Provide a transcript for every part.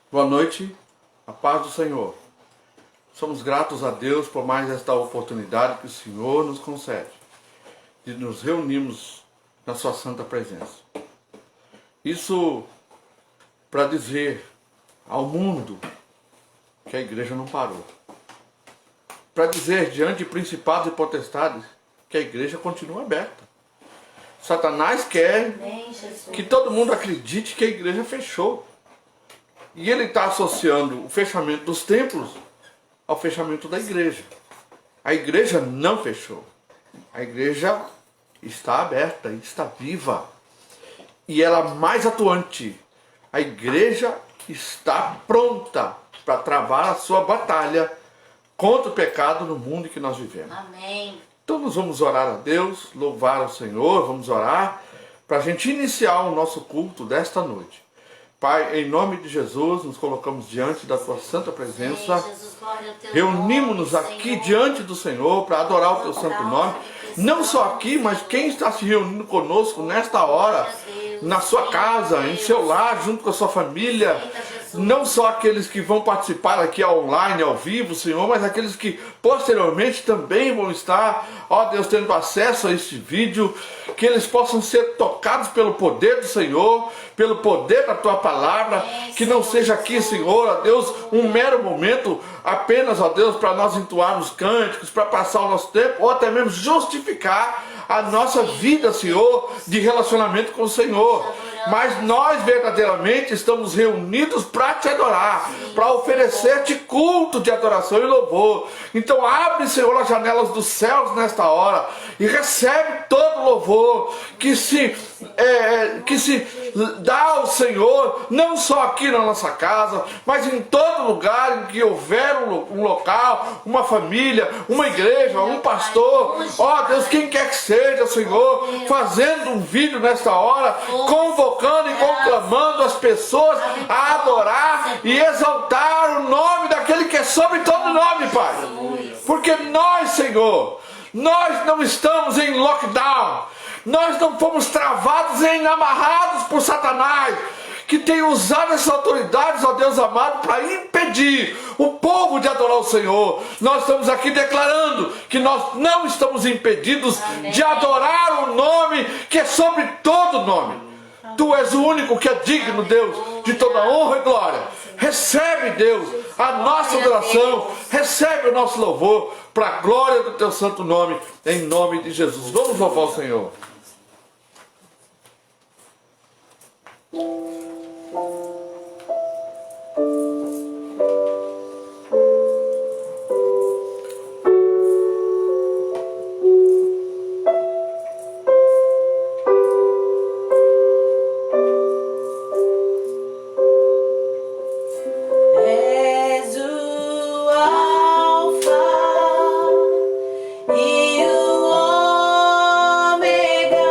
Boa noite, a paz do Senhor. Somos gratos a Deus por mais esta oportunidade que o Senhor nos concede de nos reunirmos na sua santa presença. Isso para dizer ao mundo que a igreja não parou. Para dizer diante de principados e potestades que a igreja continua aberta. Satanás quer que todo mundo acredite que a igreja fechou. E ele está associando o fechamento dos templos ao fechamento da igreja. A igreja não fechou. A igreja está aberta, está viva. E ela mais atuante. A igreja está pronta para travar a sua batalha contra o pecado no mundo em que nós vivemos. Amém. Então nós vamos orar a Deus, louvar ao Senhor, vamos orar para a gente iniciar o nosso culto desta noite. Pai, em nome de Jesus, nos colocamos diante da Tua santa presença. Reunimos-nos aqui diante do Senhor para adorar o Teu santo nome. Não só aqui, mas quem está se reunindo conosco nesta hora, na sua casa, em seu lar, junto com a sua família. Não só aqueles que vão participar aqui online, ao vivo, Senhor, mas aqueles que posteriormente também vão estar, ó Deus, tendo acesso a este vídeo, que eles possam ser tocados pelo poder do Senhor, pelo poder da Tua palavra, que não seja aqui, Senhor, ó Deus, um mero momento, apenas, ó Deus, para nós entoarmos cânticos, para passar o nosso tempo, ou até mesmo justificar a nossa vida, Senhor, de relacionamento com o Senhor. Mas nós verdadeiramente estamos reunidos para Te adorar, para oferecer-Te culto de adoração e louvor. Então abre, Senhor, as janelas dos céus nesta hora e recebe todo louvor que se dá ao Senhor, não só aqui na nossa casa, mas em todo lugar em que houver um local, uma família, uma igreja, um pastor, ó Deus, quem quer que seja, Senhor, fazendo um vídeo nesta hora, convocando e conclamando as pessoas a adorar e exaltar o nome daquele que é sobre todo nome, Pai. Porque nós, Senhor, nós não estamos em lockdown. Nós não fomos travados e amarrados por Satanás, que tem usado essas autoridades, ó Deus amado, para impedir o povo de adorar o Senhor. Nós estamos aqui declarando que nós não estamos impedidos de adorar o nome que é sobre todo nome. Tu és o único que é digno, Deus, de toda honra e glória. Recebe, Deus, a nossa adoração, recebe o nosso louvor, para a glória do Teu santo nome, em nome de Jesus. Vamos louvar o Senhor. Ômega,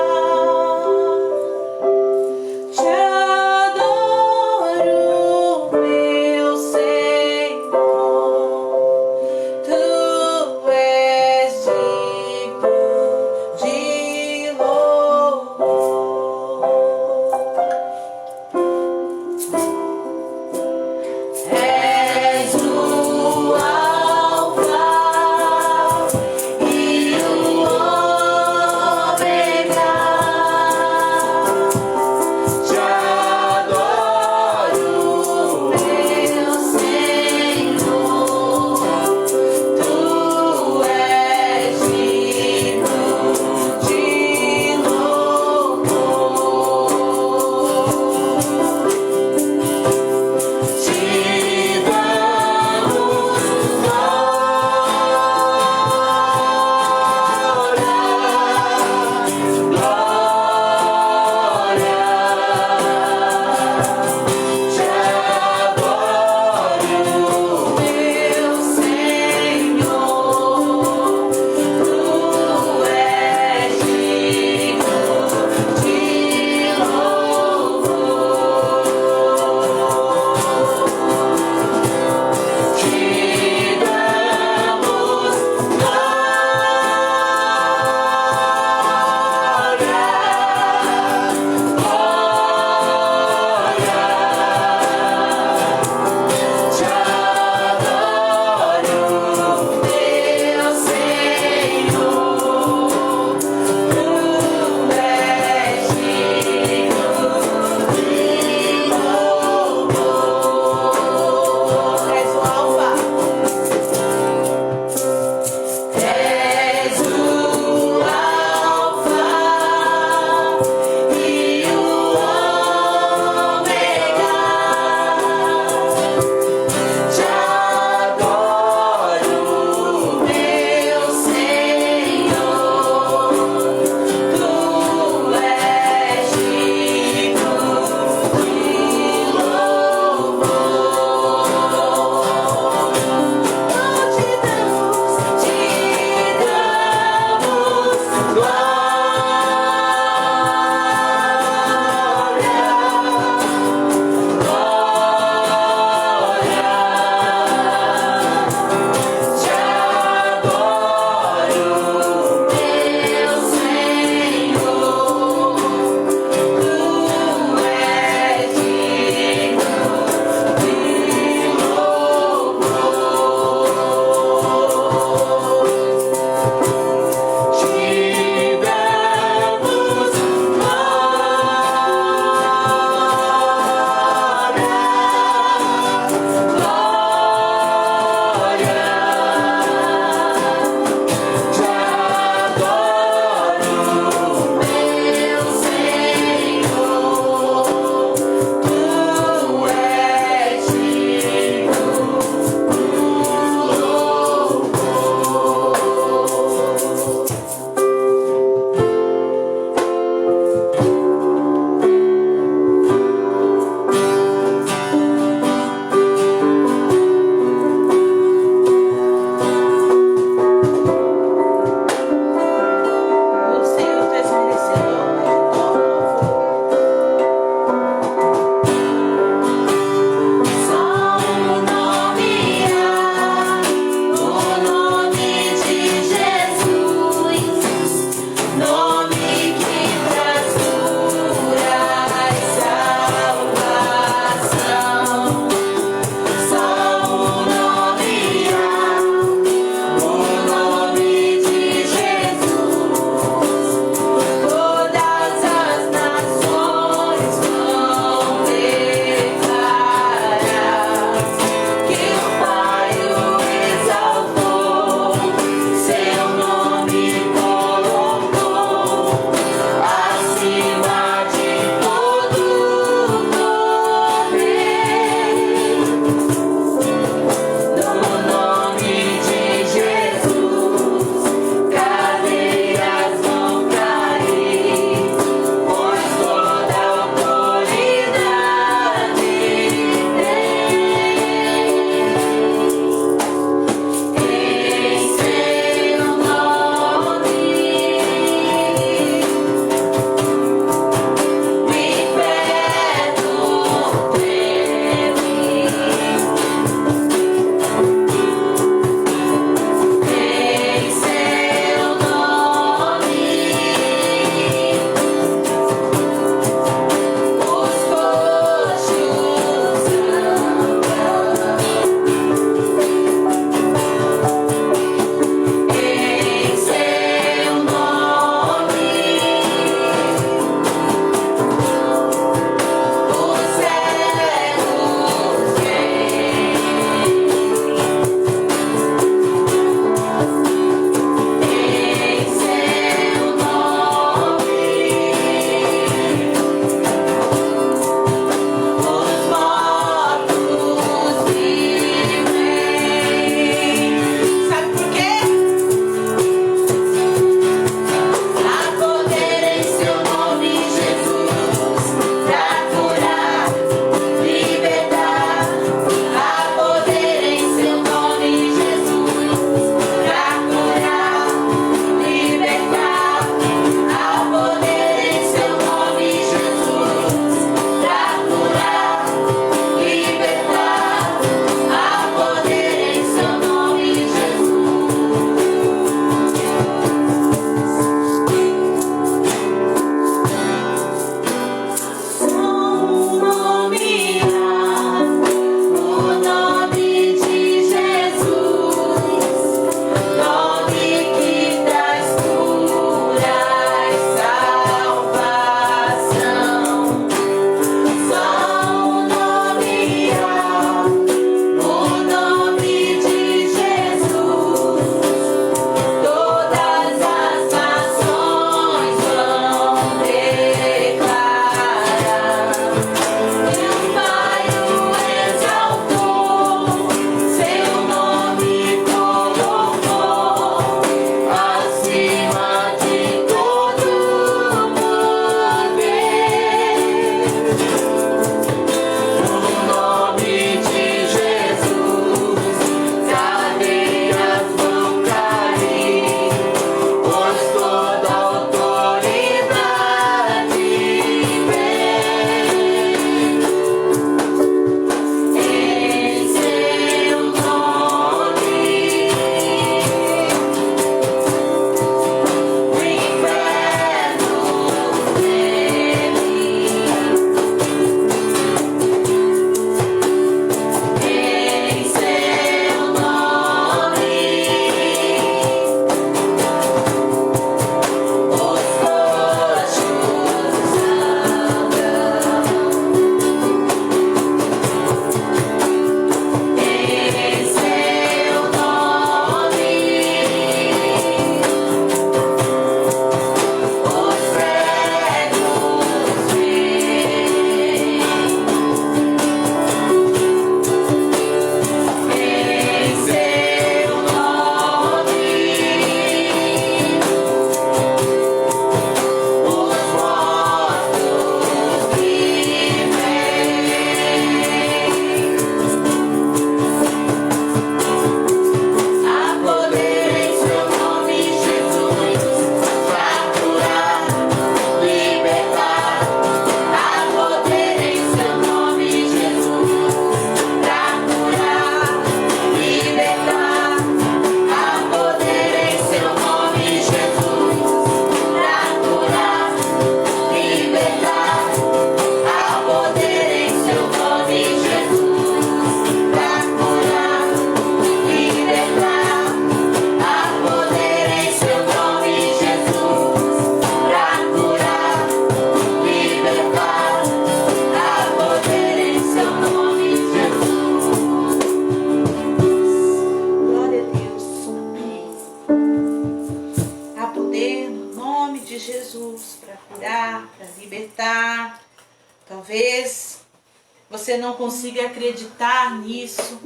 você não consiga acreditar nisso,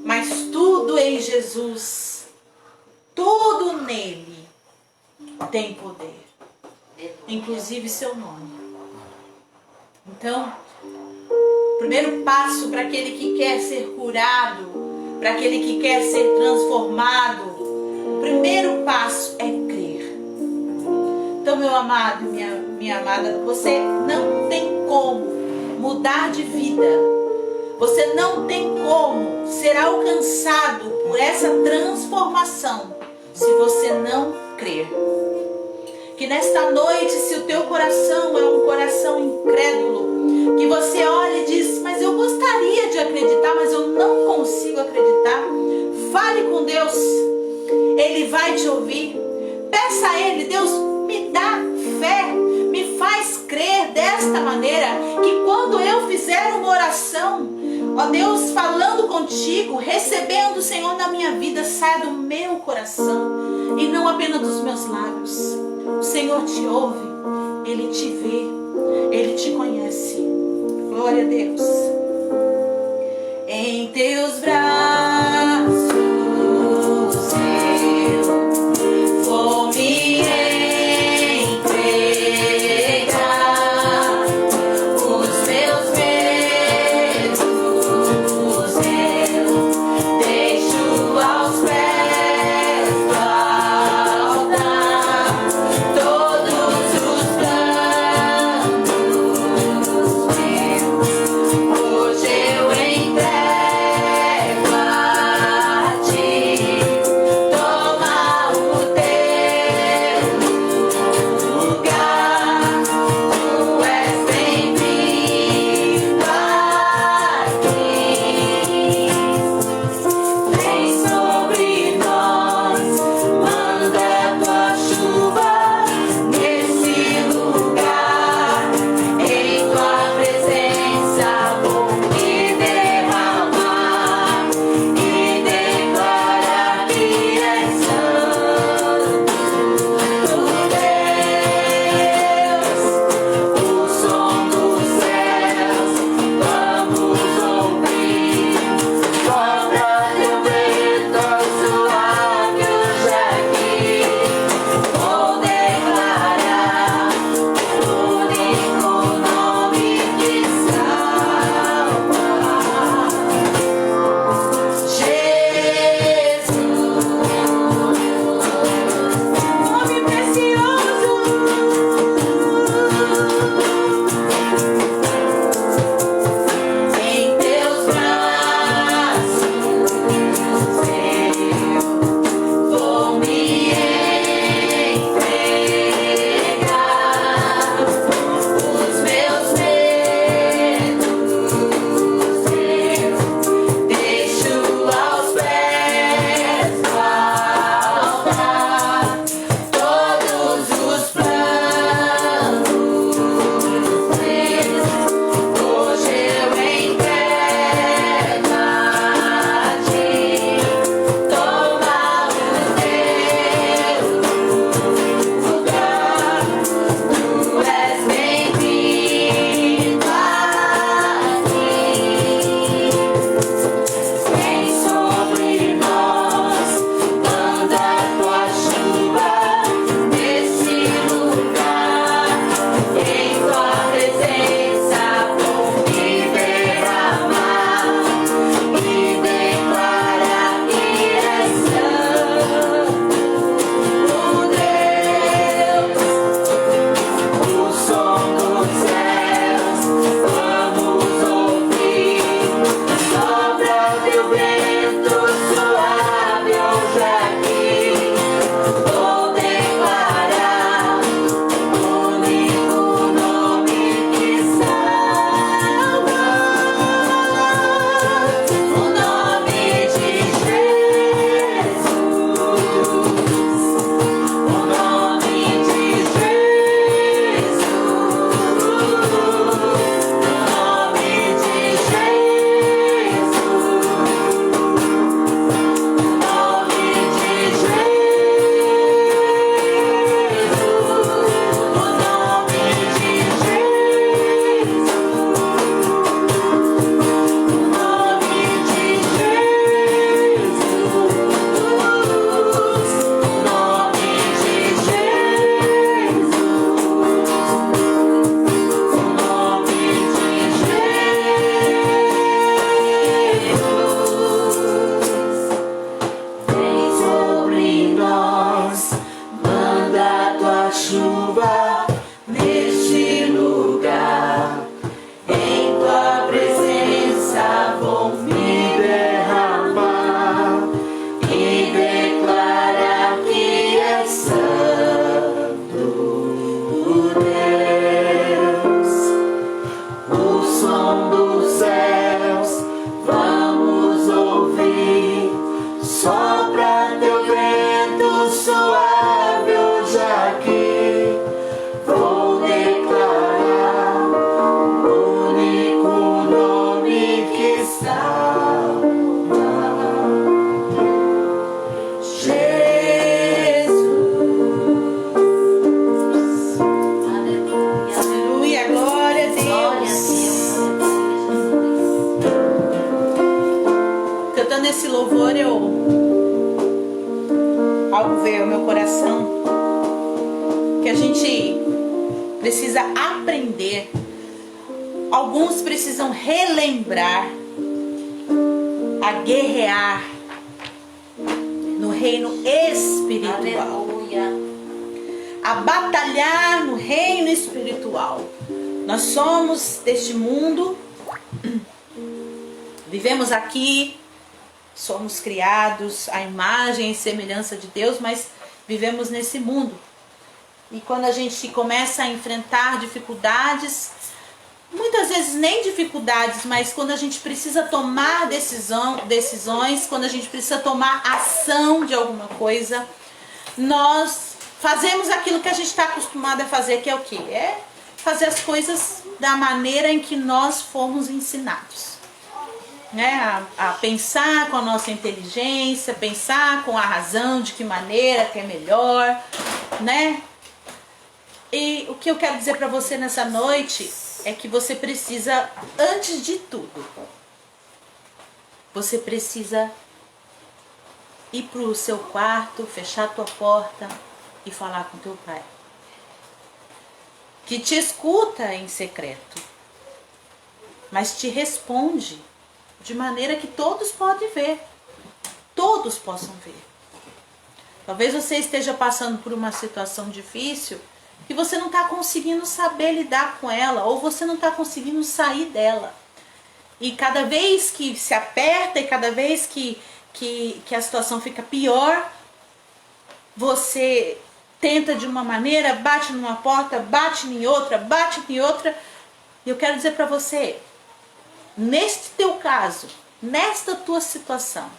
mas tudo em Jesus, tudo nele tem poder, inclusive seu nome. Então, o primeiro passo para aquele que quer ser curado, para aquele que quer ser transformado, o primeiro passo é crer. Então, meu amado, minha amada, você não tem como mudar de vida. Você não tem como ser alcançado por essa transformação se você não crer. Que nesta noite, se o teu coração é um coração incrédulo, que você olhe e diz, mas eu gostaria de acreditar, mas eu não consigo acreditar. Fale com Deus, Ele vai te ouvir. Peça a Ele, Deus, me dá fé, me faz crer desta maneira, que quando eu fizer uma oração, ó Deus, falando contigo, recebendo o Senhor na minha vida, saia do meu coração e não apenas dos meus lábios. O Senhor te ouve, Ele te vê, Ele te conhece. Glória a Deus. Em teus braços eu vou me entregar, os meus medos eu deixo aos pés do altar, todos os planos meus hoje eu entrego. Aleluia, glória a Deus. Cantando esse louvor, algo veio ao meu coração, que a gente precisa aprender. Alguns precisam relembrar a guerrear no reino espiritual. Aleluia. A batalhar no reino espiritual. Nós somos deste mundo, vivemos aqui, somos criados à imagem e semelhança de Deus, mas vivemos nesse mundo. E quando a gente começa a enfrentar dificuldades, muitas vezes nem dificuldades, mas quando a gente precisa tomar decisões, quando a gente precisa tomar ação de alguma coisa, nós fazemos aquilo que a gente está acostumado a fazer, que é o quê? É fazer as coisas da maneira em que nós fomos ensinados. Né? A pensar com a nossa inteligência, pensar com a razão, de que maneira que é melhor, né? E o que eu quero dizer para você nessa noite é que você precisa, antes de tudo, você precisa ir pro seu quarto, fechar a tua porta e falar com teu pai, que te escuta em secreto, mas te responde de maneira que todos podem ver, todos possam ver. Talvez você esteja passando por uma situação difícil que você não está conseguindo saber lidar com ela, ou você não está conseguindo sair dela. E cada vez que se aperta e cada vez que a situação fica pior, você tenta de uma maneira, bate numa porta, bate em outra, e eu quero dizer para você, neste teu caso, nesta tua situação,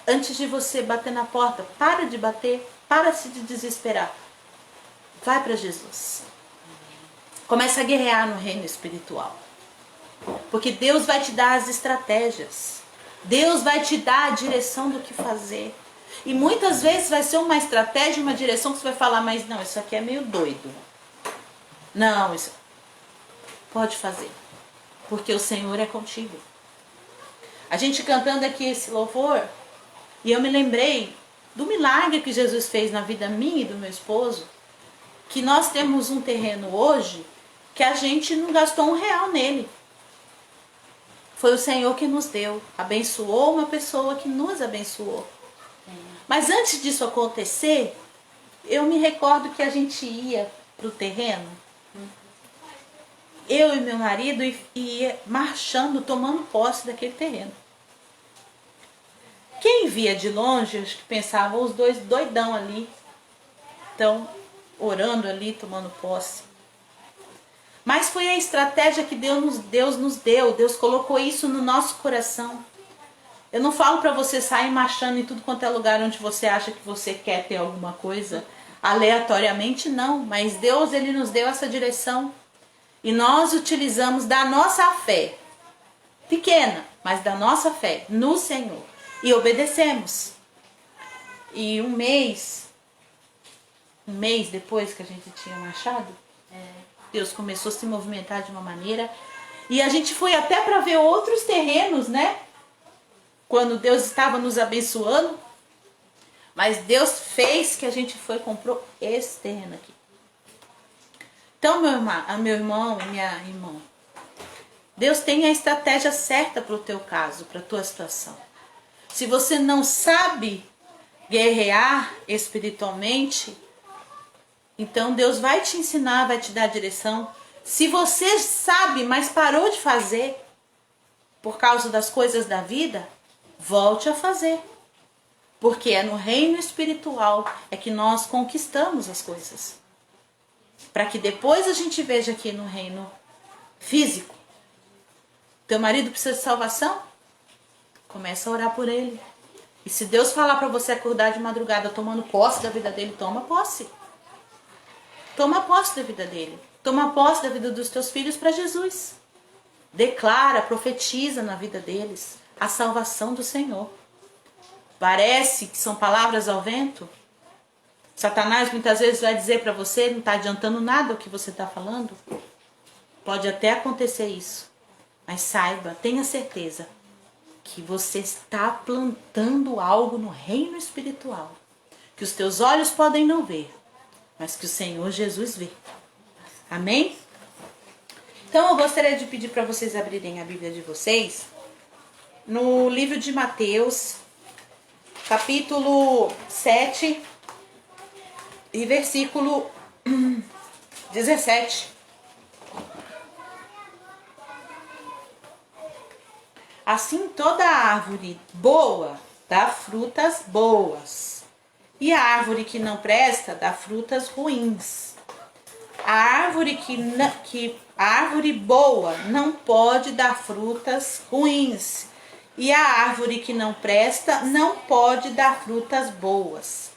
antes de você bater na porta, para de bater, para de desesperar. Vai para Jesus. Começa a guerrear no reino espiritual. Porque Deus vai te dar as estratégias. Deus vai te dar a direção do que fazer. E muitas vezes vai ser uma estratégia, uma direção que você vai falar, mas não, isso aqui é meio doido. Não, isso pode fazer. Porque o Senhor é contigo. A gente cantando aqui esse louvor, e eu me lembrei do milagre que Jesus fez na vida minha e do meu esposo, que nós temos um terreno hoje que a gente não gastou R$1 nele. Foi o Senhor que nos deu. Abençoou uma pessoa que nos abençoou. Mas antes disso acontecer, eu me recordo que a gente ia para o terreno, eu e meu marido, e ia marchando, tomando posse daquele terreno. Quem via de longe, acho que pensava, os dois doidão ali, estão orando ali, tomando posse. Mas foi a estratégia que Deus nos deu. Deus colocou isso no nosso coração. Eu não falo para você sair marchando em tudo quanto é lugar onde você acha que você quer ter alguma coisa, aleatoriamente não. Mas Deus, Ele nos deu essa direção. E nós utilizamos da nossa fé, pequena, mas da nossa fé no Senhor. E obedecemos. E um mês depois que a gente tinha marchado, Deus começou a se movimentar de uma maneira. E a gente foi até para ver outros terrenos, né? Quando Deus estava nos abençoando. Mas Deus fez que a gente foi e comprou esse terreno aqui. Então, meu irmão, minha irmã, Deus tem a estratégia certa para o teu caso, para a tua situação. Se você não sabe guerrear espiritualmente, então Deus vai te ensinar, vai te dar direção. Se você sabe, mas parou de fazer por causa das coisas da vida, volte a fazer. Porque é no reino espiritual é que nós conquistamos as coisas. Para que depois a gente veja aqui no reino físico. Teu marido precisa de salvação? Começa a orar por ele. E se Deus falar para você acordar de madrugada tomando posse da vida dele, toma posse. Toma posse da vida dele. Toma posse da vida dos teus filhos para Jesus. declara, profetiza na vida deles a salvação do Senhor. Parece que são palavras ao vento. Satanás muitas vezes vai dizer para você, não está adiantando nada o que você está falando. Pode até acontecer isso. Mas saiba, tenha certeza que você está plantando algo no reino espiritual. Que os teus olhos podem não ver, mas que o Senhor Jesus vê. Amém? Então eu gostaria de pedir para vocês abrirem a Bíblia de vocês no livro de Mateus, capítulo 7 e versículo 17. Assim toda árvore boa dá frutas boas, e a árvore que não presta dá frutas ruins. A árvore boa não pode dar frutas ruins, e a árvore que não presta não pode dar frutas boas.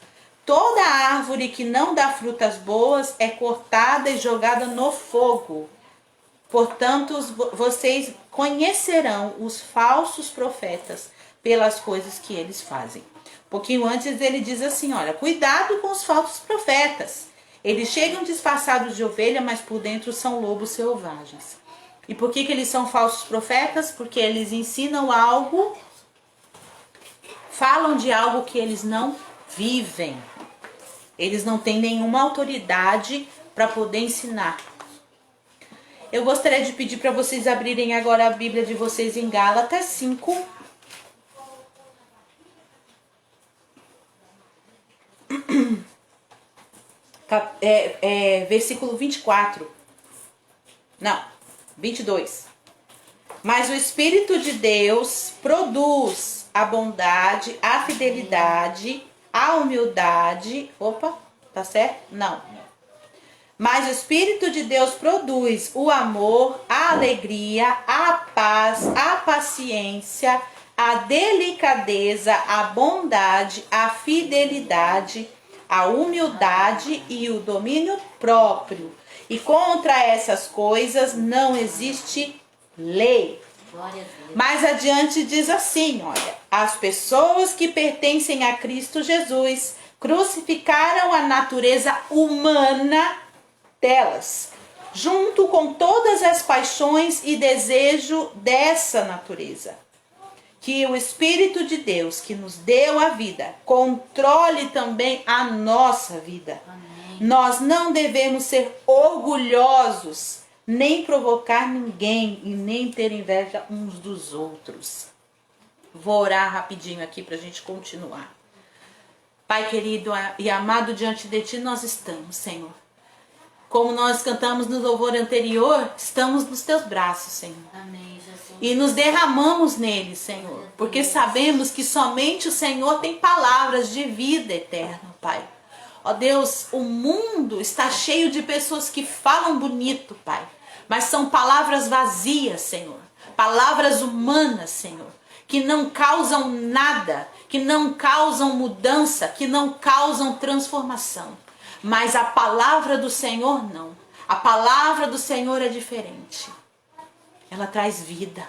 Toda árvore que não dá frutas boas é cortada e jogada no fogo. Portanto, vocês conhecerão os falsos profetas pelas coisas que eles fazem. Um pouquinho antes ele diz assim, olha, cuidado com os falsos profetas. Eles chegam disfarçados de ovelha, mas por dentro são lobos selvagens. E por que eles são falsos profetas? Porque eles ensinam algo, falam de algo que eles não vivem. Eles não têm nenhuma autoridade para poder ensinar. Eu gostaria de pedir para vocês abrirem agora a Bíblia de vocês em Gálatas 5. Versículo 24. Não, 22. Mas o Espírito de Deus produz a bondade, a fidelidade, a humildade. Opa, tá certo? Não. Mas o Espírito de Deus produz o amor, a alegria, a paz, a paciência, a delicadeza, a bondade, a fidelidade, a humildade e o domínio próprio. E contra essas coisas não existe lei. Mais adiante diz assim, olha, as pessoas que pertencem a Cristo Jesus crucificaram a natureza humana delas, junto com todas as paixões e desejo dessa natureza. Que o Espírito de Deus, que nos deu a vida, controle também a nossa vida. Amém. Nós não devemos ser orgulhosos, nem provocar ninguém e nem ter inveja uns dos outros. Vou orar rapidinho aqui para a gente continuar. Pai querido e amado, diante de Ti nós estamos, Senhor. Como nós cantamos no louvor anterior, estamos nos Teus braços, Senhor. Amém, Jesus. E nos derramamos nele, Senhor. Porque sabemos que somente o Senhor tem palavras de vida eterna, Pai. Ó Deus, o mundo está cheio de pessoas que falam bonito, Pai. Mas são palavras vazias, Senhor. Palavras humanas, Senhor. Que não causam nada, que não causam mudança, que não causam transformação. Mas a palavra do Senhor não. A palavra do Senhor é diferente. Ela traz vida.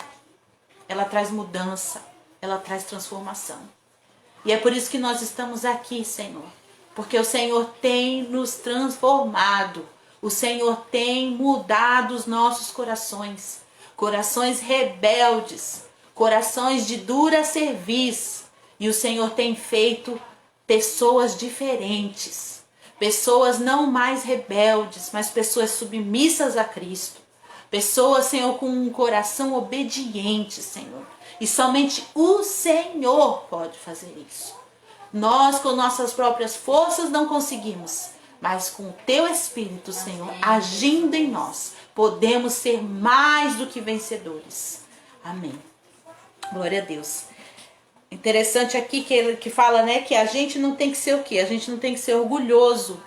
Ela traz mudança. Ela traz transformação. E é por isso que nós estamos aqui, Senhor. Porque o Senhor tem nos transformado. O Senhor tem mudado os nossos corações. Corações rebeldes. Corações de dura cerviz. E o Senhor tem feito pessoas diferentes. Pessoas não mais rebeldes, mas pessoas submissas a Cristo. Pessoas, Senhor, com um coração obediente, Senhor. E somente o Senhor pode fazer isso. Nós, com nossas próprias forças, não conseguimos. Mas com o Teu Espírito, Senhor, agindo em nós, podemos ser mais do que vencedores. Amém. Glória a Deus. Interessante aqui que fala, né, que a gente não tem que ser o quê? A gente não tem que ser orgulhoso.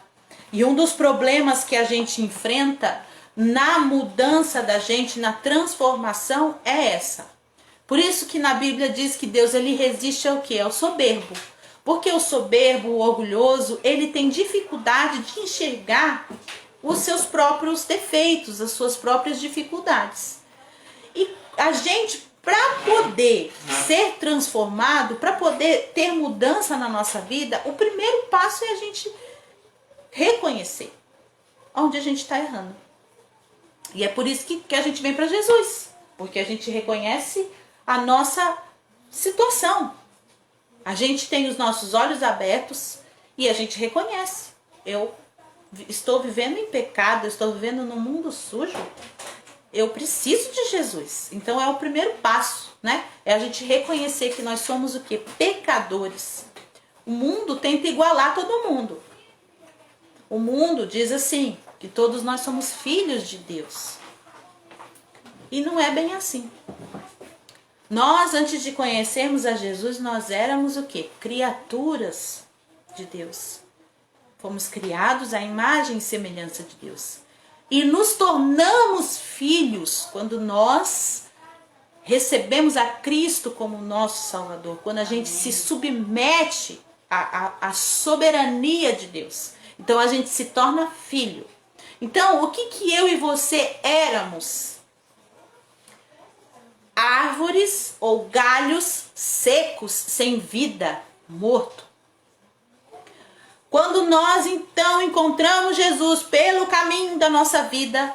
E um dos problemas que a gente enfrenta na mudança da gente, na transformação, é essa. Por isso que na Bíblia diz que Deus ele resiste ao quê? Ao soberbo. Porque o soberbo, o orgulhoso, ele tem dificuldade de enxergar os seus próprios defeitos, as suas próprias dificuldades. E a gente, para poder ser transformado, para poder ter mudança na nossa vida, o primeiro passo é a gente reconhecer onde a gente está errando. E é por isso que a gente vem para Jesus, porque a gente reconhece a nossa situação. A gente tem os nossos olhos abertos e a gente reconhece. Eu estou vivendo em pecado, eu estou vivendo num mundo sujo. Eu preciso de Jesus. Então é o primeiro passo, né? É a gente reconhecer que nós somos o quê? Pecadores. O mundo tenta igualar todo mundo. O mundo diz assim, que todos nós somos filhos de Deus. E não é bem assim. Nós, antes de conhecermos a Jesus, nós éramos o quê? Criaturas de Deus. Fomos criados à imagem e semelhança de Deus. E nos tornamos filhos quando nós recebemos a Cristo como nosso Salvador. Quando a gente se submete à soberania de Deus. Então a gente se torna filho. Então o que eu e você éramos? Árvores ou galhos secos, sem vida, morto. Quando nós então encontramos Jesus pelo caminho da nossa vida,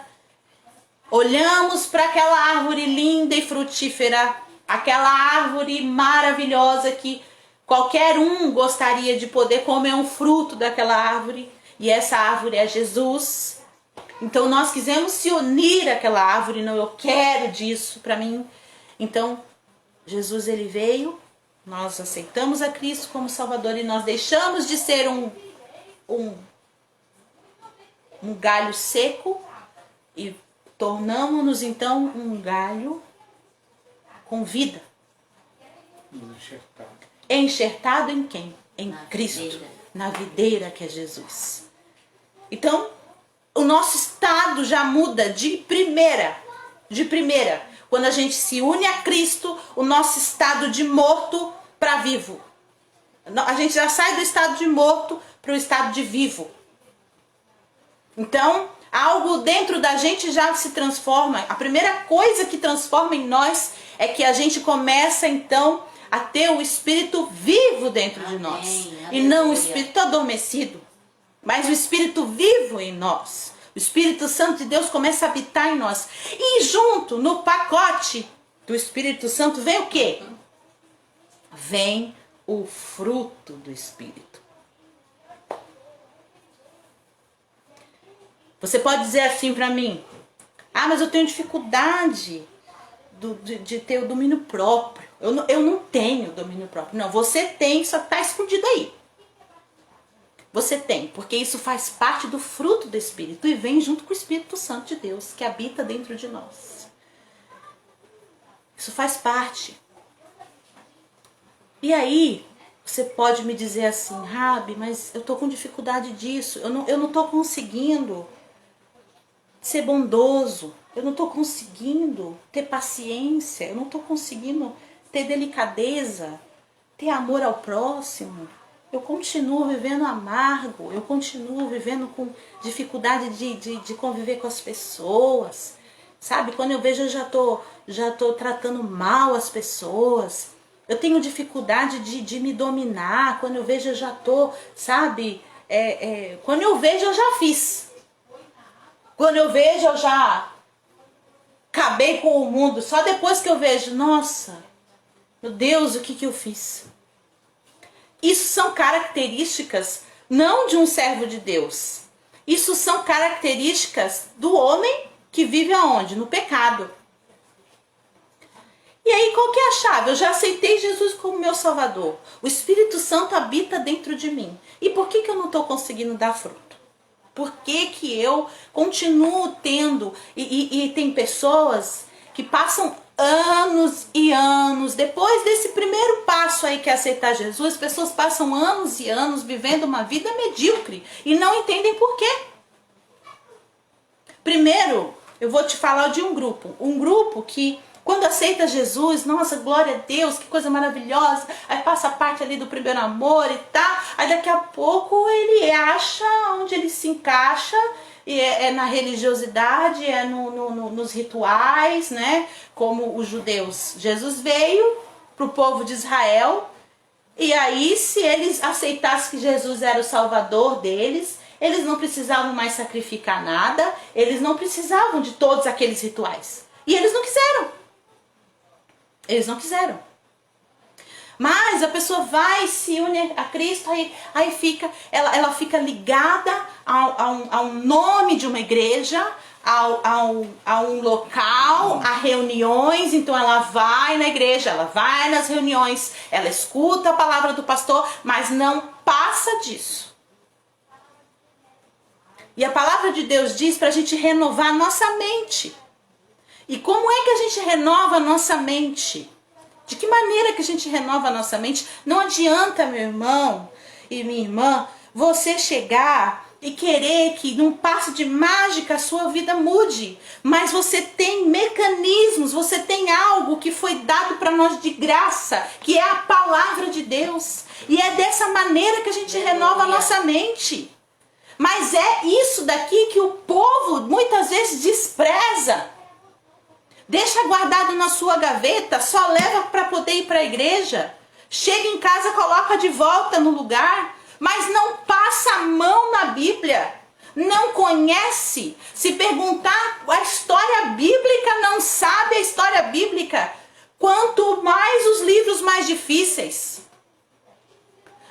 olhamos para aquela árvore linda e frutífera, aquela árvore maravilhosa que qualquer um gostaria de poder comer um fruto daquela árvore, e essa árvore é Jesus. Então nós quisemos se unir àquela árvore, não, eu quero disso para mim. Então Jesus, ele veio, nós aceitamos a Cristo como Salvador e nós deixamos de ser um galho seco e tornamos-nos então um galho com vida. Enxertado em quem? Em Cristo, na videira que é Jesus. Então, o nosso estado já muda de primeira. Quando a gente se une a Cristo, o nosso estado de morto para vivo. A gente já sai do estado de morto para o estado de vivo. Então, algo dentro da gente já se transforma. A primeira coisa que transforma em nós é que a gente começa então a ter o Espírito vivo dentro de nós. E não o Espírito adormecido, mas o Espírito vivo em nós. O Espírito Santo de Deus começa a habitar em nós. E junto, no pacote do Espírito Santo, vem o quê? Vem o fruto do Espírito. Você pode dizer assim para mim: ah, mas eu tenho dificuldade de ter o domínio próprio. Eu não tenho domínio próprio. Não, você tem, só está escondido aí. Você tem, porque isso faz parte do fruto do Espírito e vem junto com o Espírito Santo de Deus, que habita dentro de nós. Isso faz parte. E aí, você pode me dizer assim: Rabi, mas eu estou com dificuldade disso, eu não estou conseguindo ser bondoso, eu não estou conseguindo ter paciência, eu não estou conseguindo ter delicadeza, ter amor ao próximo. Eu continuo vivendo amargo, eu continuo vivendo com dificuldade de conviver com as pessoas. Sabe, quando eu vejo, eu já tô tratando mal as pessoas. Eu tenho dificuldade de me dominar. Quando eu vejo, eu já tô, sabe, quando eu vejo, eu já fiz. Quando eu vejo, eu já acabei com o mundo. Só depois que eu vejo, nossa, meu Deus, o que eu fiz? Isso são características não de um servo de Deus. Isso são características do homem que vive aonde? No pecado. E aí, qual que é a chave? Eu já aceitei Jesus como meu Salvador. O Espírito Santo habita dentro de mim. E por que eu não estou conseguindo dar fruto? Por que eu continuo tendo... E tem pessoas que passam anos e anos, depois desse primeiro passo aí que é aceitar Jesus, as pessoas passam anos e anos vivendo uma vida medíocre e não entendem por quê. Primeiro, eu vou te falar de um grupo que quando aceita Jesus, nossa, glória a Deus, que coisa maravilhosa, aí passa a parte ali do primeiro amor e tal, aí daqui a pouco ele acha onde ele se encaixa, e é na religiosidade, é nos rituais, né? Como os judeus. Jesus veio para o povo de Israel, e aí se eles aceitassem que Jesus era o salvador deles, eles não precisavam mais sacrificar nada, eles não precisavam de todos aqueles rituais. E eles não quiseram. Eles não quiseram. Mas a pessoa vai, se une a Cristo, aí fica, ela fica ligada ao nome de uma igreja, a um local, a reuniões. Então ela vai na igreja, ela vai nas reuniões, ela escuta a palavra do pastor, mas não passa disso. E a palavra de Deus diz para a gente renovar a nossa mente. E como é que a gente renova a nossa mente? De que maneira que a gente renova a nossa mente? Não adianta, meu irmão e minha irmã, você chegar e querer que num passe de mágica a sua vida mude. Mas você tem mecanismos, você tem algo que foi dado para nós de graça, que é a palavra de Deus. E é dessa maneira que a gente renova a nossa mente. Mas é isso daqui que o povo muitas vezes despreza. Deixa guardado na sua gaveta, só leva para poder ir para a igreja. Chega em casa, coloca de volta no lugar, mas não passa a mão na Bíblia. Não conhece. Se perguntar a história bíblica, não sabe a história bíblica. Quanto mais os livros mais difíceis.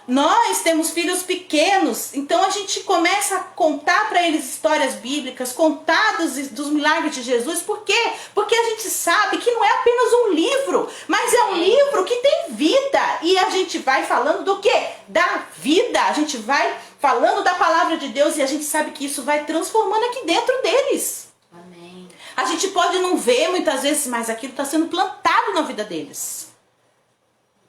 Nós temos filhos pequenos, então a gente começa a contar para eles histórias bíblicas, contar dos milagres de Jesus. Por quê? Porque a gente sabe que não é apenas um livro, mas é um livro que tem vida. E a gente vai falando do quê? Da vida. A gente vai falando da palavra de Deus e a gente sabe que isso vai transformando aqui dentro deles. Amém. A gente pode não ver muitas vezes, mas aquilo está sendo plantado na vida deles.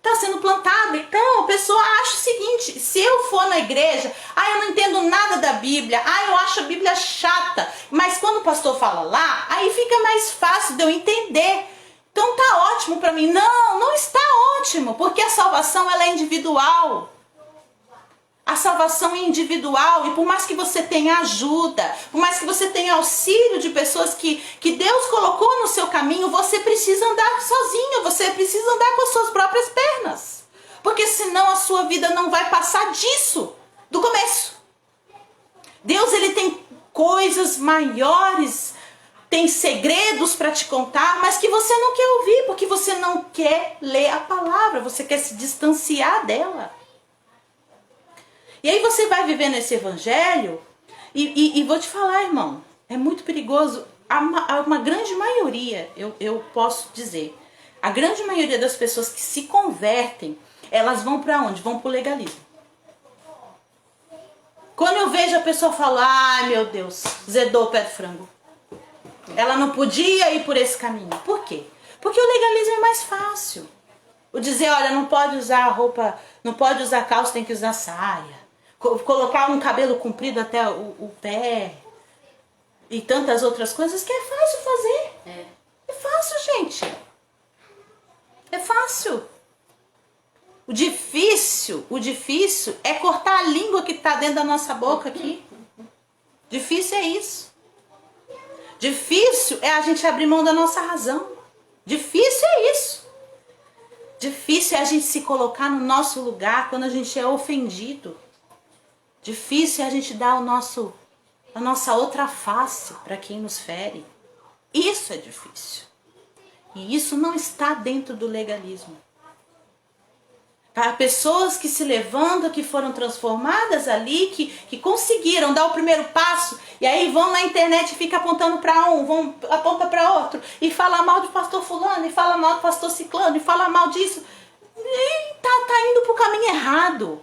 Está sendo plantado. Então a pessoa acha o seguinte: se eu for na igreja, eu não entendo nada da Bíblia, eu acho a Bíblia chata, mas quando o pastor fala lá, aí fica mais fácil de eu entender. Então tá ótimo para mim. Não, não está ótimo, porque a salvação ela é individual. A salvação é individual, e por mais que você tenha ajuda, por mais que você tenha auxílio de pessoas que Deus colocou no seu caminho, você precisa andar sozinho, você precisa andar com as suas próprias pernas. Porque senão a sua vida não vai passar disso, do começo. Deus ele tem coisas maiores, tem segredos para te contar, mas que você não quer ouvir, porque você não quer ler a palavra, você quer se distanciar dela. E aí você vai viver nesse evangelho e vou te falar, irmão, é muito perigoso. Uma grande maioria, eu posso dizer, a grande maioria das pessoas que se convertem, elas vão para onde? Vão para o legalismo. Quando eu vejo a pessoa falar, ai meu Deus, zedou o pé de frango. Ela não podia ir por esse caminho. Por quê? Porque o legalismo é mais fácil. O dizer, olha, não pode usar roupa, não pode usar calça, tem que usar saia. Colocar um cabelo comprido até o pé e tantas outras coisas que é fácil fazer. É fácil, gente. É fácil. O difícil é cortar a língua que está dentro da nossa boca aqui. Difícil é isso. Difícil é a gente abrir mão da nossa razão. Difícil é isso. Difícil é a gente se colocar no nosso lugar quando a gente é ofendido. Difícil é a gente dar a nossa outra face para quem nos fere. Isso é difícil. E isso não está dentro do legalismo. Para pessoas que se levantam, que foram transformadas ali, que conseguiram dar o primeiro passo, e aí vão na internet e ficam apontando para um, aponta para outro, e fala mal do pastor fulano, e fala mal do pastor ciclano, e fala mal disso. E tá indo para o caminho errado.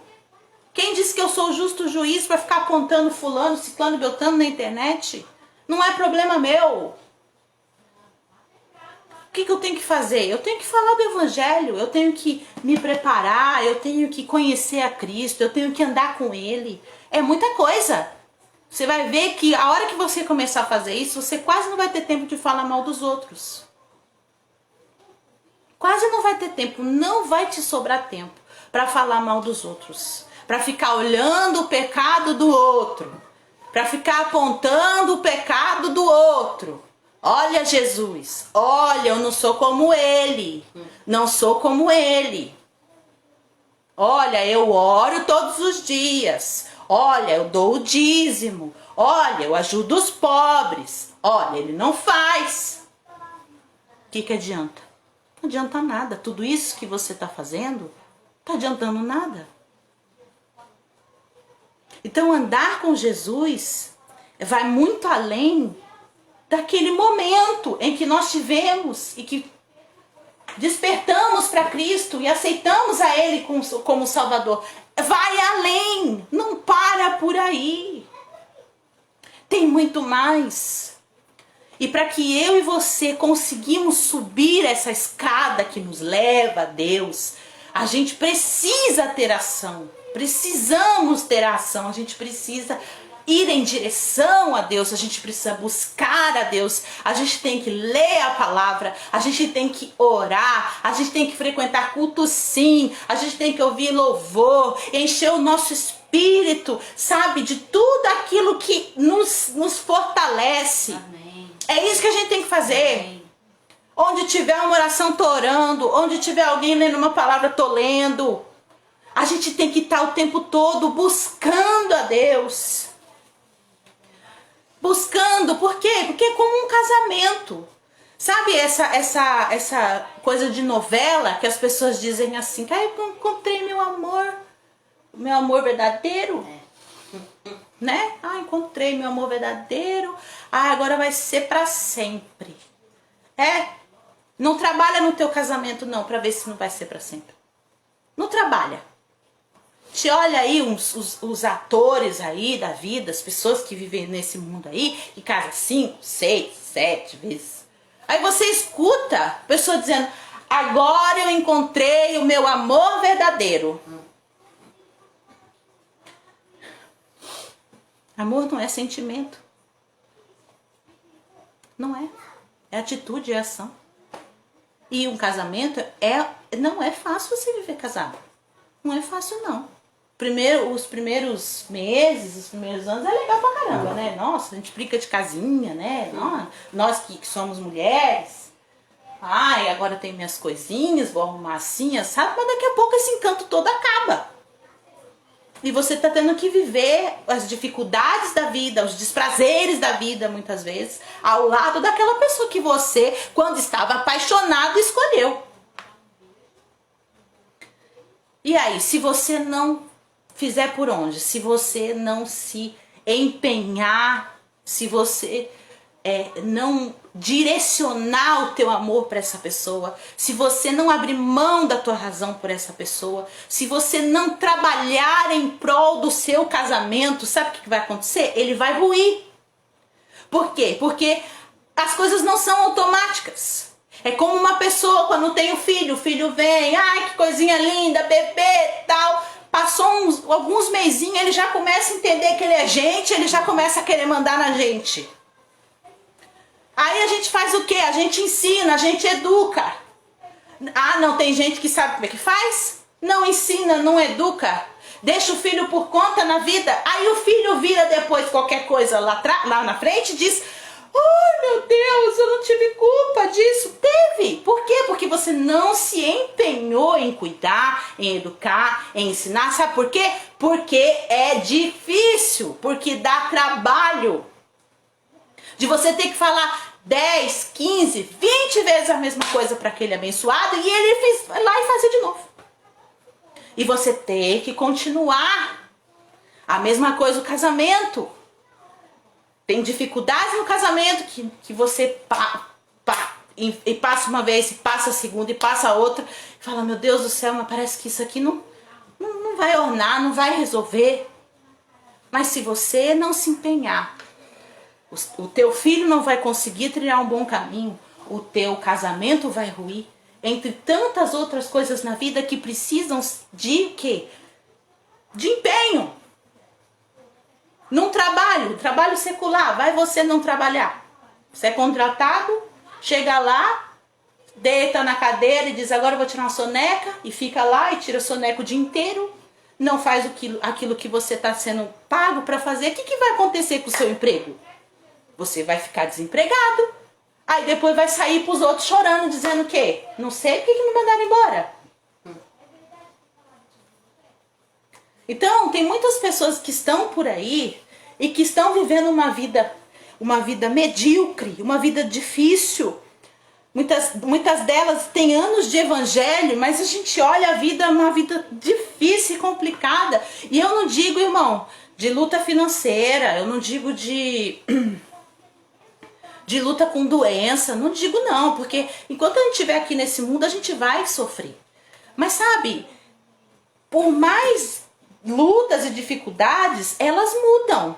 Quem disse que eu sou o justo juiz para ficar apontando fulano, ciclano e beltrano na internet? Não é problema meu. O que eu tenho que fazer? Eu tenho que falar do evangelho, eu tenho que me preparar, eu tenho que conhecer a Cristo, eu tenho que andar com Ele. É muita coisa. Você vai ver que a hora que você começar a fazer isso, você quase não vai ter tempo de falar mal dos outros. Quase não vai ter tempo, não vai te sobrar tempo para falar mal dos outros. Para ficar olhando o pecado do outro. para ficar apontando o pecado do outro. Olha Jesus, olha, eu não sou como ele, não sou como ele. Olha, eu oro todos os dias. Olha, eu dou o dízimo. Olha, eu ajudo os pobres. Olha, ele não faz. O que adianta? Não adianta nada. Tudo isso que você está fazendo, não está adiantando nada. Então, andar com Jesus vai muito além daquele momento em que nós tivemos e que despertamos para Cristo e aceitamos a Ele como Salvador. Vai além, não para por aí. Tem muito mais. E para que eu e você conseguimos subir essa escada que nos leva a Deus, a gente precisa ter ação. Precisamos ter ação, a gente precisa ir em direção a Deus, a gente precisa buscar a Deus, a gente tem que ler a palavra, a gente tem que orar, a gente tem que frequentar culto sim, a gente tem que ouvir louvor, encher o nosso espírito, sabe, de tudo aquilo que nos fortalece. Amém. É isso que a gente tem que fazer. Amém. Onde tiver uma oração, tô orando, onde tiver alguém lendo uma palavra, tô lendo. A gente tem que estar o tempo todo buscando a Deus. Buscando, por quê? Porque é como um casamento. Sabe essa coisa de novela que as pessoas dizem assim, que eu encontrei meu amor verdadeiro. Né? Encontrei meu amor verdadeiro. Agora vai ser para sempre. Não trabalha no teu casamento não, para ver se não vai ser para sempre. Não trabalha. Te olha aí os atores aí da vida, as pessoas que vivem nesse mundo aí, que casam 5, 6, 7 vezes. Aí você escuta a pessoa dizendo, agora eu encontrei o meu amor verdadeiro. Amor não é sentimento. Não é. É atitude, é ação. E um casamento não é fácil você viver casado. Não é fácil não. Os primeiros meses, os primeiros anos é legal pra caramba, né? Nossa, a gente brinca de casinha, né? Nós que somos mulheres. E agora tem minhas coisinhas, vou arrumar assim, sabe? Mas daqui a pouco esse encanto todo acaba. E você tá tendo que viver as dificuldades da vida, os desprazeres da vida, muitas vezes, ao lado daquela pessoa que você, quando estava apaixonado, escolheu. E aí, se você não fizer por onde, se você não se empenhar, se você não direcionar o teu amor para essa pessoa, se você não abrir mão da tua razão por essa pessoa, se você não trabalhar em prol do seu casamento, sabe o que vai acontecer? Ele vai ruir. Por quê? Porque as coisas não são automáticas. É como uma pessoa quando tem o filho vem, que coisinha linda, bebê, tal. Passou alguns mesinhos, ele já começa a entender que ele é gente, ele já começa a querer mandar na gente. Aí a gente faz o quê? A gente ensina, a gente educa. Não, tem gente que sabe como é que faz? Não ensina, não educa. Deixa o filho por conta na vida. Aí o filho vira depois qualquer coisa lá na frente e diz, meu Deus, eu não tive culpa disso. Teve. Por quê? Porque você não se empenhou em cuidar, em educar, em ensinar. Sabe por quê? Porque é difícil, porque dá trabalho. De você ter que falar 10, 15, 20 vezes a mesma coisa para aquele abençoado e ele vai lá e fazer de novo. E você ter que continuar. A mesma coisa o casamento. Tem dificuldades no casamento que você e passa uma vez, e passa a segunda, e passa a outra. E fala, meu Deus do céu, mas parece que isso aqui não vai ornar, não vai resolver. Mas se você não se empenhar, o teu filho não vai conseguir trilhar um bom caminho, o teu casamento vai ruir, entre tantas outras coisas na vida que precisam de quê? De empenho. Num trabalho secular, vai você não trabalhar. Você é contratado, chega lá, deita na cadeira e diz, agora eu vou tirar uma soneca, e fica lá e tira a soneca o dia inteiro. não faz aquilo que você está sendo pago para fazer, o que vai acontecer com o seu emprego? Você vai ficar desempregado. Aí depois vai sair para os outros chorando, dizendo o quê? Não sei por que me mandaram embora. Então, tem muitas pessoas que estão por aí e que estão vivendo uma vida medíocre, uma vida difícil. Muitas delas têm anos de evangelho, mas a gente olha a vida, uma vida difícil e complicada. E eu não digo, irmão, de luta financeira, eu não digo de luta com doença, não digo não, porque enquanto a gente estiver aqui nesse mundo, a gente vai sofrer. Mas sabe, por mais lutas e dificuldades, elas mudam.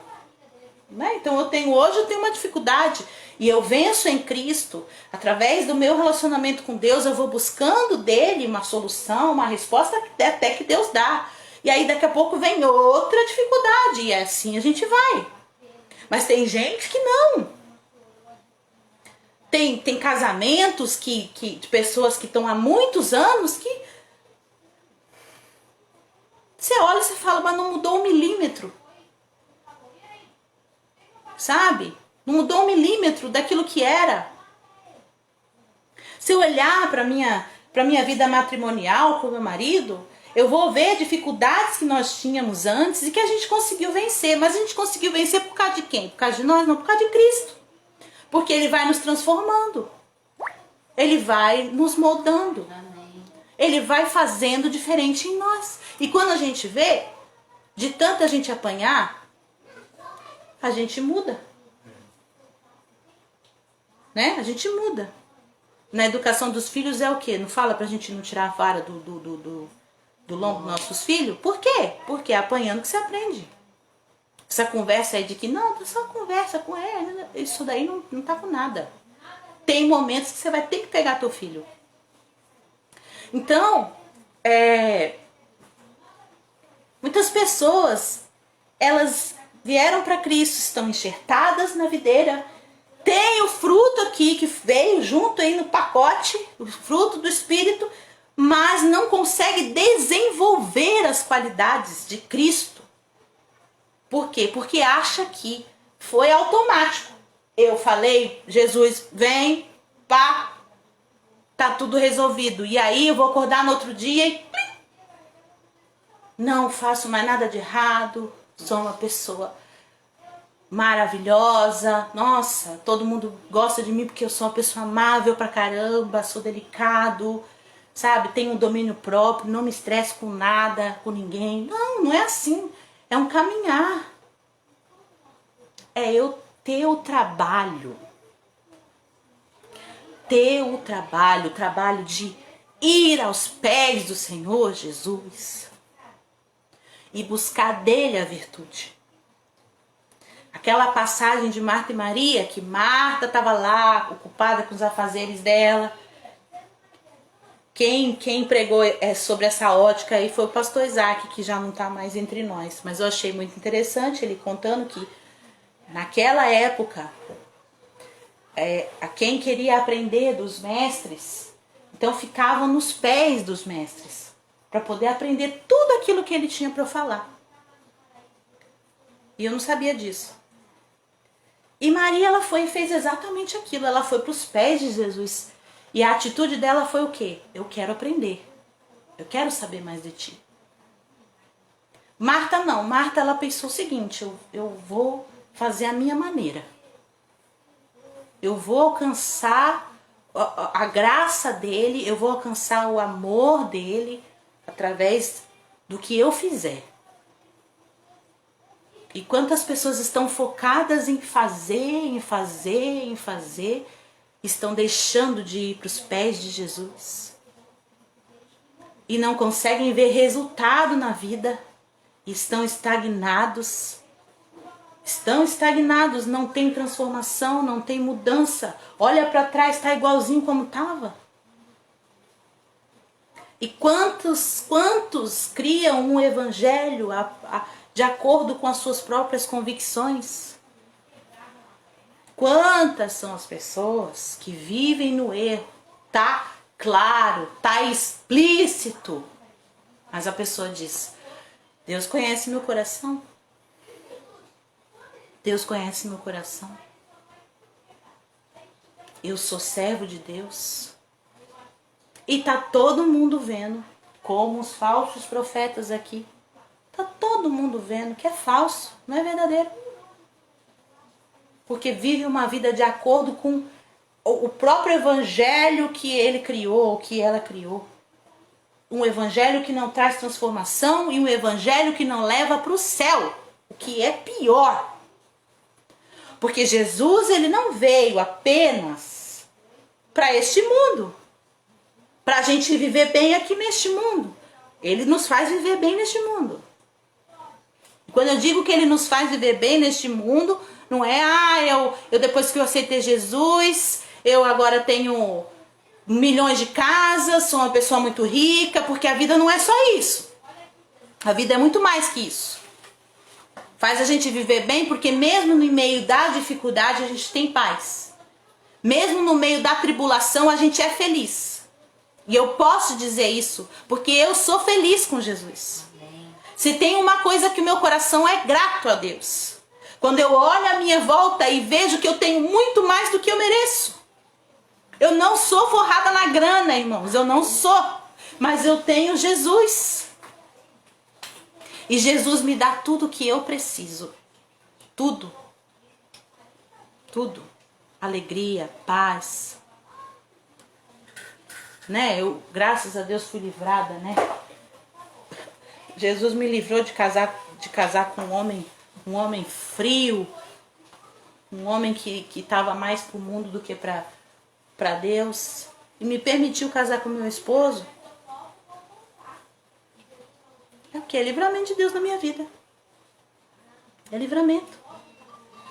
Né? Então hoje eu tenho uma dificuldade e eu venço em Cristo. Através do meu relacionamento com Deus, eu vou buscando dele uma solução, uma resposta até que Deus dá. E aí daqui a pouco vem outra dificuldade e assim a gente vai. Mas tem gente que não. Tem casamentos de pessoas que estão há muitos anos que você olha e você fala, mas não mudou 1 milímetro. Sabe? Não mudou 1 milímetro daquilo que era. Se eu olhar para minha vida matrimonial com o meu marido, eu vou ver dificuldades que nós tínhamos antes e que a gente conseguiu vencer. Mas a gente conseguiu vencer por causa de quem? Por causa de nós? Não, por causa de Cristo. Porque Ele vai nos transformando. Ele vai nos moldando. Ele vai fazendo diferente em nós. E quando a gente vê, de tanta gente apanhar, a gente muda. Né? A gente muda. Na educação dos filhos é o quê? Não fala pra gente não tirar a vara do lombo dos nossos filhos? Por quê? Porque é apanhando que você aprende. Essa conversa aí de que, não, só conversa com ele, isso daí não tá com nada. Tem momentos que você vai ter que pegar teu filho. Então, muitas pessoas, elas vieram para Cristo, estão enxertadas na videira, tem o fruto aqui que veio junto aí no pacote, o fruto do Espírito, mas não consegue desenvolver as qualidades de Cristo. Por quê? Porque acha que foi automático. Eu falei, Jesus vem, pá, tá tudo resolvido. E aí eu vou acordar no outro dia e plim, não faço mais nada de errado, sou uma pessoa maravilhosa, nossa, todo mundo gosta de mim porque eu sou uma pessoa amável pra caramba, sou delicado, sabe, tenho um domínio próprio, não me estresso com nada, com ninguém. Não é assim, é um caminhar, é eu ter o trabalho o trabalho de ir aos pés do Senhor Jesus e buscar dele a virtude. Aquela passagem de Marta e Maria, que Marta estava lá, ocupada com os afazeres dela. Quem pregou sobre essa ótica aí foi o pastor Isaac, que já não está mais entre nós. Mas eu achei muito interessante ele contando que, naquela época, a quem queria aprender dos mestres, então ficavam nos pés dos mestres, para poder aprender tudo aquilo que ele tinha para falar. E eu não sabia disso. E Maria, ela foi e fez exatamente aquilo. Ela foi para os pés de Jesus. E a atitude dela foi o quê? Eu quero aprender. Eu quero saber mais de ti. Marta não. Marta, ela pensou o seguinte, eu vou fazer a minha maneira. Eu vou alcançar a graça dele, eu vou alcançar o amor dele através do que eu fizer. E quantas pessoas estão focadas em fazer, estão deixando de ir para os pés de Jesus. E não conseguem ver resultado na vida. Estão estagnados. Não tem transformação, não tem mudança. Olha para trás, está igualzinho como estava. E quantos criam um evangelho de acordo com as suas próprias convicções? Quantas são as pessoas que vivem no erro? Tá claro, tá explícito. Mas a pessoa diz, Deus conhece meu coração. Deus conhece meu coração. Eu sou servo de Deus. E tá todo mundo vendo, como os falsos profetas aqui. Tá todo mundo vendo que é falso, não é verdadeiro. Porque vive uma vida de acordo com o próprio evangelho que ele criou, que ela criou. Um evangelho que não traz transformação e um evangelho que não leva para o céu, o que é pior. Porque Jesus, ele não veio apenas para este mundo, para a gente viver bem aqui neste mundo. Ele nos faz viver bem neste mundo. E quando eu digo que ele nos faz viver bem neste mundo, não é, eu depois que eu aceitei Jesus, eu agora tenho milhões de casas, sou uma pessoa muito rica, porque a vida não é só isso. A vida é muito mais que isso. Faz a gente viver bem porque mesmo no meio da dificuldade a gente tem paz. Mesmo no meio da tribulação a gente é feliz. E eu posso dizer isso porque eu sou feliz com Jesus. Se tem uma coisa que o meu coração é grato a Deus. Quando eu olho à minha volta e vejo que eu tenho muito mais do que eu mereço. Eu não sou forrada na grana, irmãos. Eu não sou. Mas eu tenho Jesus. E Jesus me dá tudo o que eu preciso. Tudo. Tudo. Alegria, paz. Né? Eu, graças a Deus, fui livrada, né? Jesus me livrou de casar com um homem frio. Um homem que estava mais pro mundo do que para Deus, e me permitiu casar com meu esposo. É o que? É livramento de Deus na minha vida. É livramento.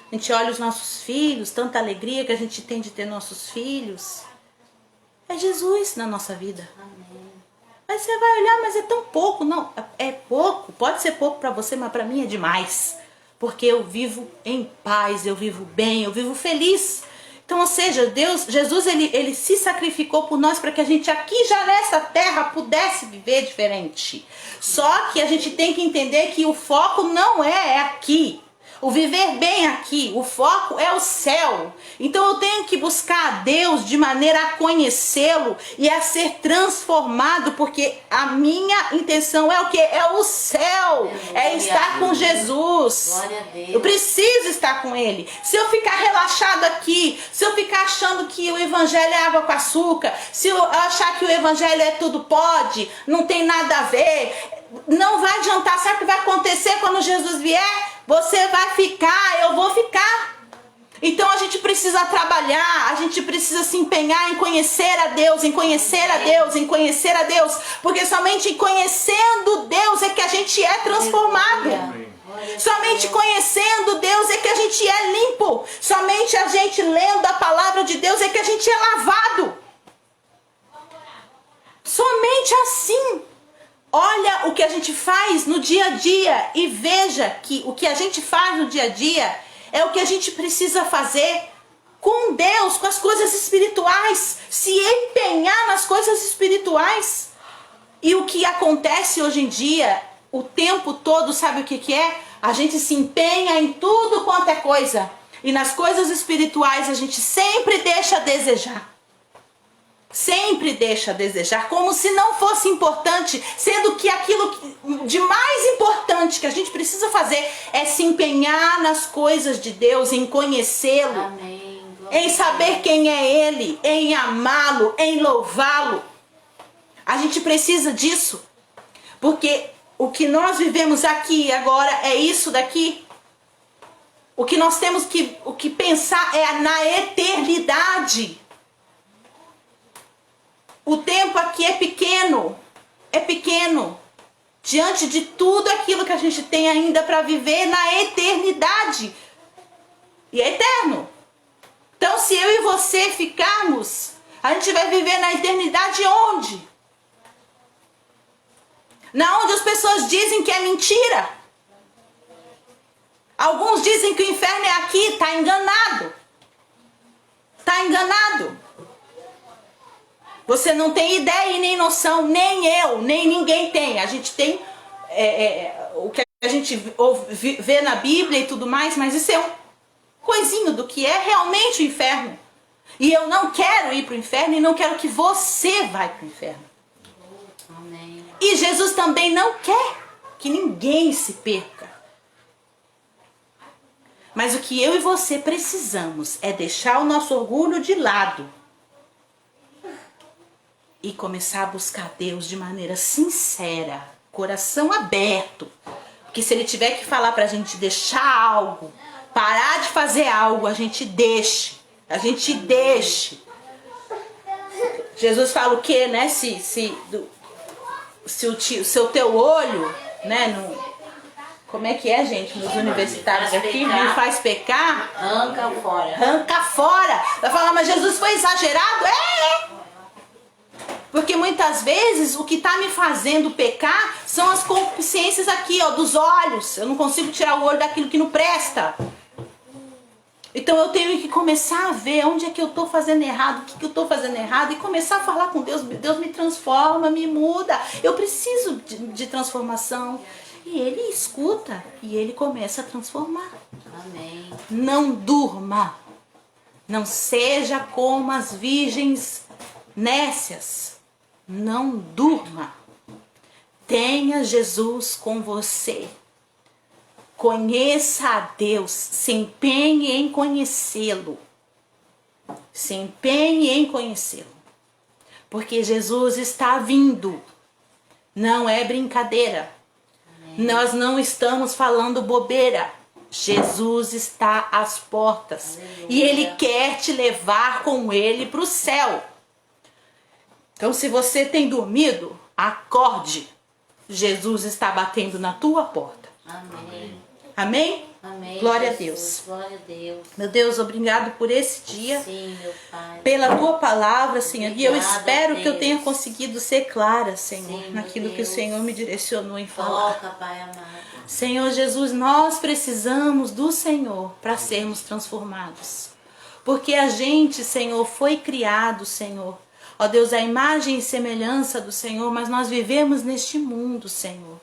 A gente olha os nossos filhos, tanta alegria que a gente tem de ter nossos filhos. É Jesus na nossa vida. Amém. Aí você vai olhar, mas é tão pouco. Não, é pouco. Pode ser pouco para você, mas para mim é demais. Porque eu vivo em paz, eu vivo bem, eu vivo feliz. Então, ou seja, Jesus, ele se sacrificou por nós para que a gente aqui já nessa terra pudesse viver diferente. Só que a gente tem que entender que o foco não é aqui. O viver bem aqui, o foco é o céu. Então eu tenho que buscar a Deus de maneira a conhecê-lo e a ser transformado, porque a minha intenção é o quê? É o céu, é estar com Jesus. Eu preciso estar com ele. Se eu ficar relaxado aqui, se eu ficar achando que o evangelho é água com açúcar, se eu achar que o evangelho é tudo pode, não tem nada a ver, não vai adiantar. Sabe o que vai acontecer quando Jesus vier? Você vai ficar, eu vou ficar. Então a gente precisa trabalhar, a gente precisa se empenhar em conhecer a Deus, em conhecer a Deus, em conhecer a Deus. Porque somente conhecendo Deus é que a gente é transformado. Somente conhecendo Deus é que a gente é limpo. Somente a gente lendo a palavra de Deus é que a gente é lavado. Somente assim. Olha o que a gente faz no dia a dia e veja que o que a gente faz no dia a dia é o que a gente precisa fazer com Deus, com as coisas espirituais, se empenhar nas coisas espirituais. E o que acontece hoje em dia, o tempo todo, sabe o que é? A gente se empenha em tudo quanto é coisa. E nas coisas espirituais a gente sempre deixa a desejar. Sempre deixa a desejar, como se não fosse importante, sendo que aquilo de mais importante que a gente precisa fazer é se empenhar nas coisas de Deus, em conhecê-lo, em saber quem é Ele, em amá-lo, em louvá-lo. A gente precisa disso, porque o que nós vivemos aqui agora é isso daqui. O que nós temos que pensar é na eternidade. O tempo aqui é pequeno diante de tudo aquilo que a gente tem ainda para viver na eternidade. E é eterno. Então se eu e você ficarmos, a gente vai viver na eternidade onde? Na onde as pessoas dizem que é mentira. Alguns dizem que o inferno é aqui, está enganado. Está enganado. Você não tem ideia e nem noção, nem eu, nem ninguém tem. A gente tem o que a gente vê na Bíblia e tudo mais, mas isso é um coisinho do que é realmente o inferno. E eu não quero ir para o inferno e não quero que você vá para o inferno. Amém. E Jesus também não quer que ninguém se perca. Mas o que eu e você precisamos é deixar o nosso orgulho de lado e começar a buscar Deus de maneira sincera, coração aberto. Porque se Ele tiver que falar pra gente deixar algo, parar de fazer algo, a gente deixe. A gente deixe. Jesus fala o quê, né? Se o teu olho, né? Como é que é, gente? Nos universitários aqui, me faz pecar. Arranca fora. Arranca fora. Vai falar, mas Jesus foi exagerado? É. Porque muitas vezes o que está me fazendo pecar são as concupiscências aqui, ó, dos olhos. Eu não consigo tirar o olho daquilo que não presta. Então eu tenho que começar a ver onde é que eu estou fazendo errado, o que eu estou fazendo errado e começar a falar com Deus. Deus me transforma, me muda. Eu preciso de transformação. E Ele escuta e Ele começa a transformar. Amém. Não durma. Não seja como as virgens nécias. Não durma. Tenha Jesus com você. Conheça a Deus, se empenhe em conhecê-lo. Se empenhe em conhecê-lo. Porque Jesus está vindo. Não é brincadeira. Amém. Nós não estamos falando bobeira. Jesus está às portas. Aleluia. E Ele quer te levar com Ele para o céu. Então, se você tem dormido, acorde. Jesus está batendo na tua porta. Amém. Amém? Amém. Glória Jesus, a Deus. Glória a Deus. Meu Deus, obrigado por esse dia. Sim, meu Pai. Pela tua palavra, Senhor. Obrigada, e eu espero que eu tenha Deus. conseguido ser clara, Senhor, Sim, naquilo meu que o Deus. Senhor me direcionou em falar. Toca, Pai amado. Senhor Jesus, nós precisamos do Senhor para sermos transformados. Porque a gente, Senhor, foi criado, Senhor. Ó Deus, a imagem e semelhança do Senhor, mas nós vivemos neste mundo, Senhor.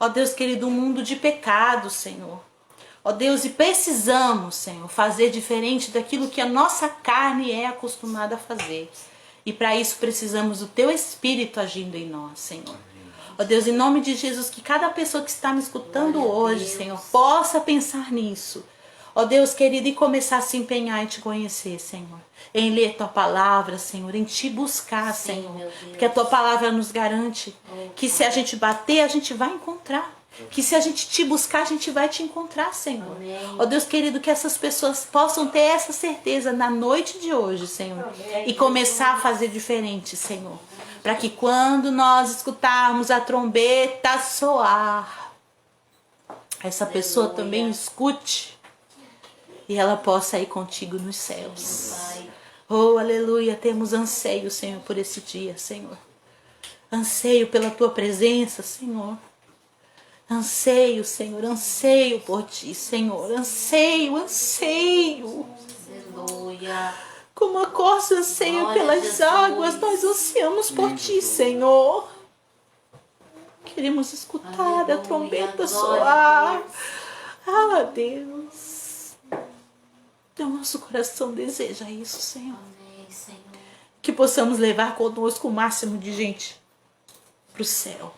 Ó Deus querido, um mundo de pecado, Senhor. Ó Deus, e precisamos, Senhor, fazer diferente daquilo que a nossa carne é acostumada a fazer. E para isso precisamos do Teu Espírito agindo em nós, Senhor. Ó Deus, em nome de Jesus, que cada pessoa que está me escutando hoje, Senhor, possa pensar nisso. Ó Deus querido, e começar a se empenhar em Te conhecer, Senhor. Em ler Tua palavra, Senhor, em Te buscar, Sim, Senhor. Porque a Tua palavra nos garante que se a gente bater, a gente vai encontrar. Que se a gente Te buscar, a gente vai Te encontrar, Senhor. Ó Deus querido, que essas pessoas possam ter essa certeza na noite de hoje, Senhor. E começar a fazer diferente, Senhor. Para que quando nós escutarmos a trombeta soar, essa pessoa também escute e ela possa ir contigo nos céus. Oh, aleluia, temos anseio, Senhor, por esse dia, Senhor. Anseio pela Tua presença, Senhor. Anseio, Senhor, anseio por Ti, Senhor. Anseio, anseio. Aleluia. Como a corça anseia Glória pelas Jesus. águas, nós ansiamos por Ti, Senhor. Queremos escutar Aleluia. a trombeta Glória soar. a Deus. Ah, Deus. O nosso coração deseja isso, Senhor. Amém, Senhor. Que possamos levar conosco o máximo de gente para o céu.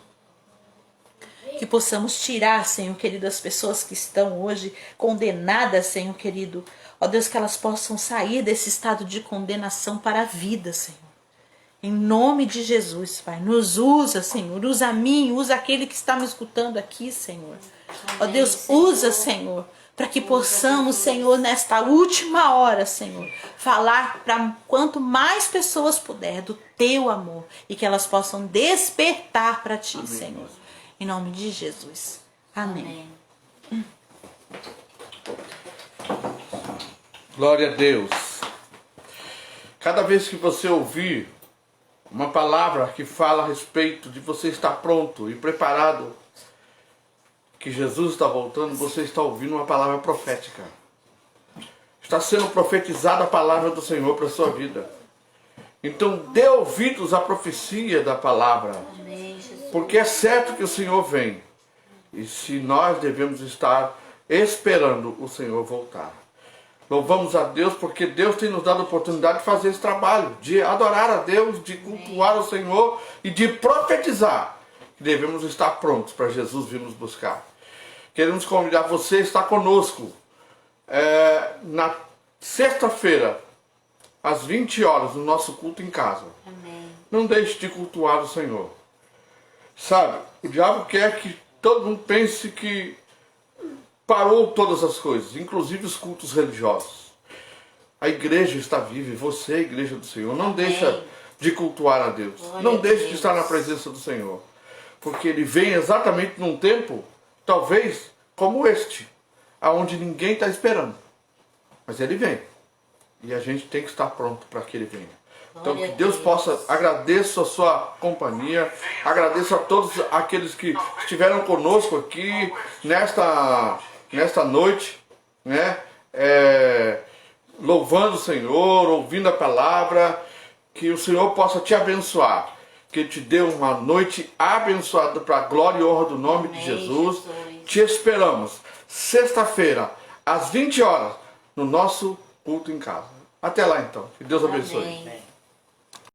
Que possamos tirar, Senhor querido, as pessoas que estão hoje condenadas, Senhor querido. Ó Deus, que elas possam sair desse estado de condenação para a vida, Senhor. Em nome de Jesus, Pai. Nos usa, Senhor. Usa a mim, usa aquele que está me escutando aqui, Senhor. Ó Deus, usa, Senhor. Para que possamos, Senhor, nesta última hora, Senhor, falar para quanto mais pessoas puder do Teu amor. E que elas possam despertar para Ti, amém, Senhor. Em nome de Jesus. Amém. Amém. Glória a Deus. Cada vez que você ouvir uma palavra que fala a respeito de você estar pronto e preparado, que Jesus está voltando, você está ouvindo uma palavra profética. Está sendo profetizada a palavra do Senhor para a sua vida. Então dê ouvidos à profecia da palavra. Amém, Jesus. Porque é certo que o Senhor vem. e se nós devemos estar esperando o Senhor voltar. Louvamos a Deus porque Deus tem nos dado a oportunidade de fazer esse trabalho, de adorar a Deus, de cultuar o Senhor e de profetizar que devemos estar prontos para Jesus vir nos buscar. Queremos convidar você a estar conosco na sexta-feira, às 20 horas, no nosso culto em casa. Amém. Não deixe de cultuar o Senhor. Sabe, o diabo quer que todo mundo pense que parou todas as coisas, inclusive os cultos religiosos. A igreja está viva e você é a igreja do Senhor. Não deixa de cultuar a Deus. Não deixe de estar na presença do Senhor. Porque Ele vem exatamente num tempo, talvez, como este, aonde ninguém está esperando. Mas Ele vem. E a gente tem que estar pronto para que Ele venha. Então que Deus possa, agradeço a sua companhia, agradeço a todos aqueles que estiveram conosco aqui nesta noite, né? Louvando o Senhor, ouvindo a palavra, que o Senhor possa te abençoar, que Ele te dê uma noite abençoada para a glória e honra do nome de Jesus. Te esperamos sexta-feira, às 20 horas, no nosso culto em casa. Até lá então, que Deus abençoe. Amém.